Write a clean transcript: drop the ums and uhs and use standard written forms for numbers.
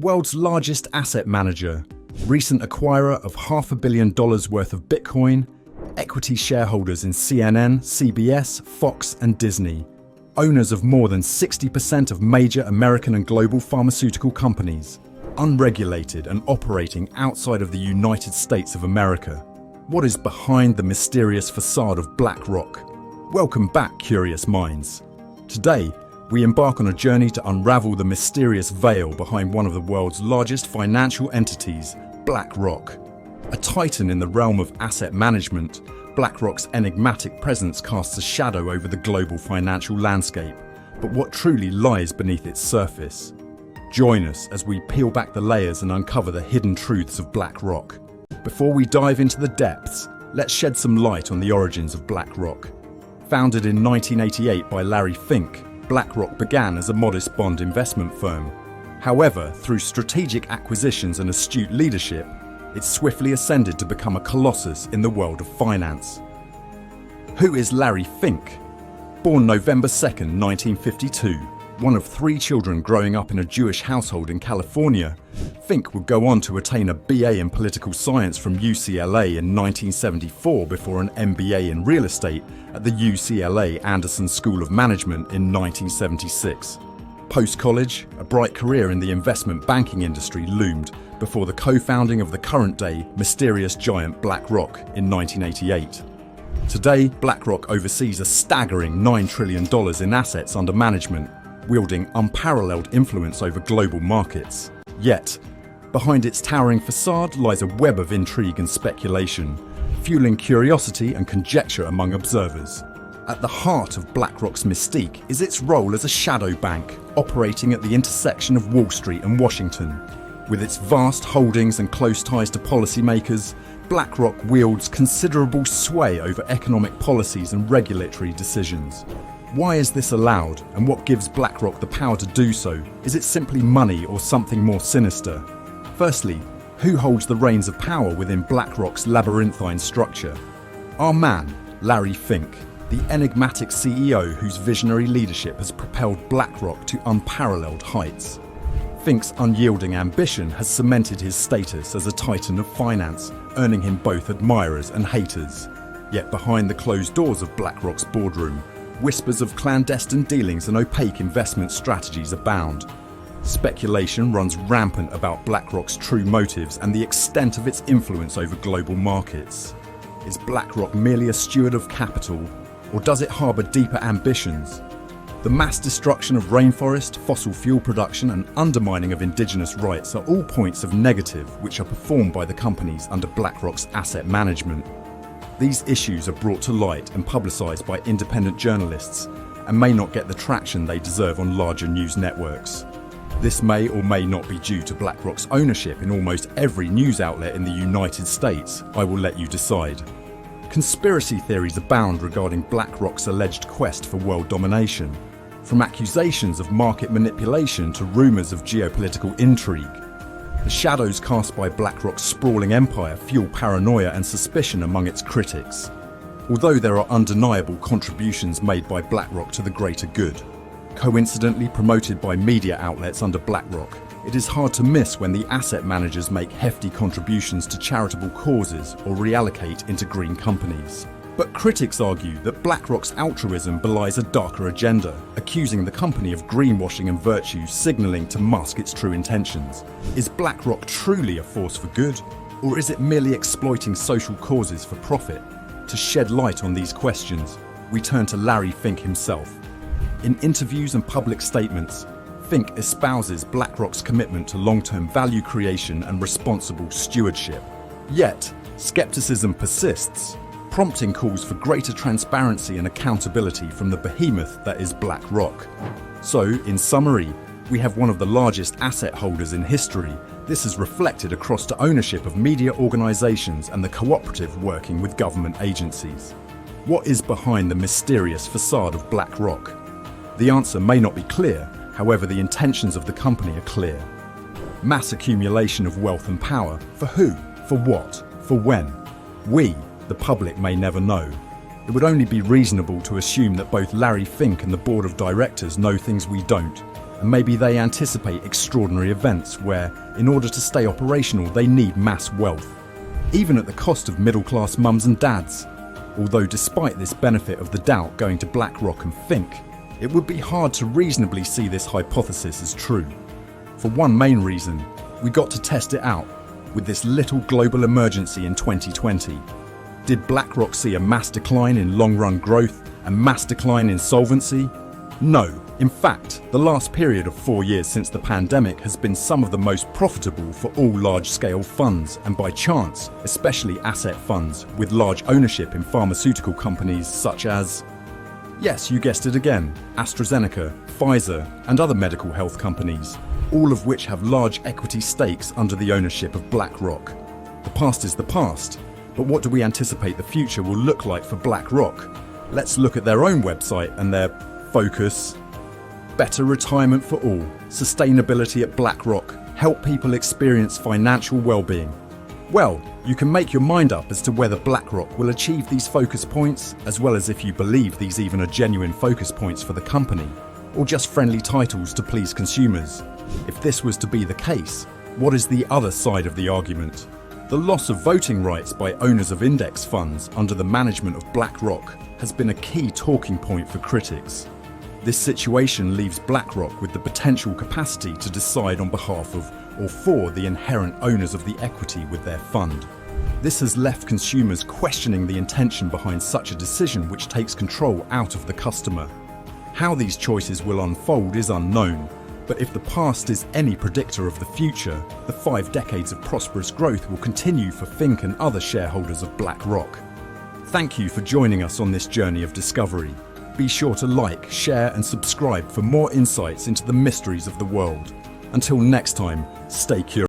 World's largest asset manager, recent acquirer of $500 million worth of Bitcoin, equity shareholders in CNN, CBS, Fox and Disney, owners of more than 60% of major American and global pharmaceutical companies, unregulated and operating outside of the United States of America. What is behind the mysterious facade of BlackRock? Welcome back, curious minds. Today, we embark on a journey to unravel the mysterious veil behind one of the world's largest financial entities, BlackRock. A titan in the realm of asset management, BlackRock's enigmatic presence casts a shadow over the global financial landscape. But what truly lies beneath its surface? Join us as we peel back the layers and uncover the hidden truths of BlackRock. Before we dive into the depths, let's shed some light on the origins of BlackRock. Founded in 1988 by Larry Fink, BlackRock began as a modest bond investment firm. However, through strategic acquisitions and astute leadership, it swiftly ascended to become a colossus in the world of finance. Who is Larry Fink? Born November 2nd, 1952, one of three children growing up in a Jewish household in California, Fink would go on to attain a BA in political science from UCLA in 1974 before an MBA in real estate at the UCLA Anderson School of Management in 1976. Post-college, a bright career in the investment banking industry loomed before the co-founding of the current-day mysterious giant BlackRock in 1988. Today, BlackRock oversees a staggering $9 trillion in assets under management, wielding unparalleled influence over global markets. Yet, behind its towering facade lies a web of intrigue and speculation, fueling curiosity and conjecture among observers. At the heart of BlackRock's mystique is its role as a shadow bank, operating at the intersection of Wall Street and Washington. With its vast holdings and close ties to policymakers, BlackRock wields considerable sway over economic policies and regulatory decisions. Why is this allowed, and what gives BlackRock the power to do so? Is it simply money or something more sinister? Firstly, who holds the reins of power within BlackRock's labyrinthine structure? Our man, Larry Fink, the enigmatic CEO whose visionary leadership has propelled BlackRock to unparalleled heights. Fink's unyielding ambition has cemented his status as a titan of finance, earning him both admirers and haters. Yet behind the closed doors of BlackRock's boardroom, whispers of clandestine dealings and opaque investment strategies abound. Speculation runs rampant about BlackRock's true motives and the extent of its influence over global markets. Is BlackRock merely a steward of capital, or does it harbour deeper ambitions? The mass destruction of rainforest, fossil fuel production and undermining of indigenous rights are all points of negative which are performed by the companies under BlackRock's asset management. These issues are brought to light and publicised by independent journalists and may not get the traction they deserve on larger news networks. This may or may not be due to BlackRock's ownership in almost every news outlet in the United States. I will let you decide. Conspiracy theories abound regarding BlackRock's alleged quest for world domination, from accusations of market manipulation to rumours of geopolitical intrigue. The shadows cast by BlackRock's sprawling empire fuel paranoia and suspicion among its critics. Although there are undeniable contributions made by BlackRock to the greater good, coincidentally promoted by media outlets under BlackRock, it is hard to miss when the asset managers make hefty contributions to charitable causes or reallocate into green companies. But critics argue that BlackRock's altruism belies a darker agenda, accusing the company of greenwashing and virtue signalling to mask its true intentions. Is BlackRock truly a force for good, or is it merely exploiting social causes for profit? To shed light on these questions, we turn to Larry Fink himself. In interviews and public statements, Fink espouses BlackRock's commitment to long-term value creation and responsible stewardship. Yet, skepticism persists, prompting calls for greater transparency and accountability from the behemoth that is BlackRock. So, in summary, we have one of the largest asset holders in history. This is reflected across to ownership of media organisations and the cooperative working with government agencies. What is behind the mysterious facade of BlackRock? The answer may not be clear, however the intentions of the company are clear. Mass accumulation of wealth and power, for who, for what, for when? We, the public, may never know. It would only be reasonable to assume that both Larry Fink and the board of directors know things we don't. And maybe they anticipate extraordinary events where, in order to stay operational, they need mass wealth, even at the cost of middle-class mums and dads. Although despite this benefit of the doubt going to BlackRock and Think, it would be hard to reasonably see this hypothesis as true. For one main reason, we got to test it out with this little global emergency in 2020. Did BlackRock see a mass decline in long-run growth and mass decline in solvency? No. In fact, the last period of 4 years since the pandemic has been some of the most profitable for all large-scale funds, and by chance, especially asset funds with large ownership in pharmaceutical companies such as, yes, you guessed it again, AstraZeneca, Pfizer, and other medical health companies, all of which have large equity stakes under the ownership of BlackRock. The past is the past, but what do we anticipate the future will look like for BlackRock? Let's look at their own website and their focus. Better retirement for all. Sustainability at BlackRock. Help people experience financial well-being. Well, you can make your mind up as to whether BlackRock will achieve these focus points, as well as if you believe these even are genuine focus points for the company, or just friendly titles to please consumers. If this was to be the case, what is the other side of the argument? The loss of voting rights by owners of index funds under the management of BlackRock has been a key talking point for critics. This situation leaves BlackRock with the potential capacity to decide on behalf of or for the inherent owners of the equity with their fund. This has left consumers questioning the intention behind such a decision, which takes control out of the customer. How these choices will unfold is unknown, but if the past is any predictor of the future, the 5 decades of prosperous growth will continue for Think and other shareholders of BlackRock. Thank you for joining us on this journey of discovery. Be sure to like, share and subscribe for more insights into the mysteries of the world. Until next time, stay curious.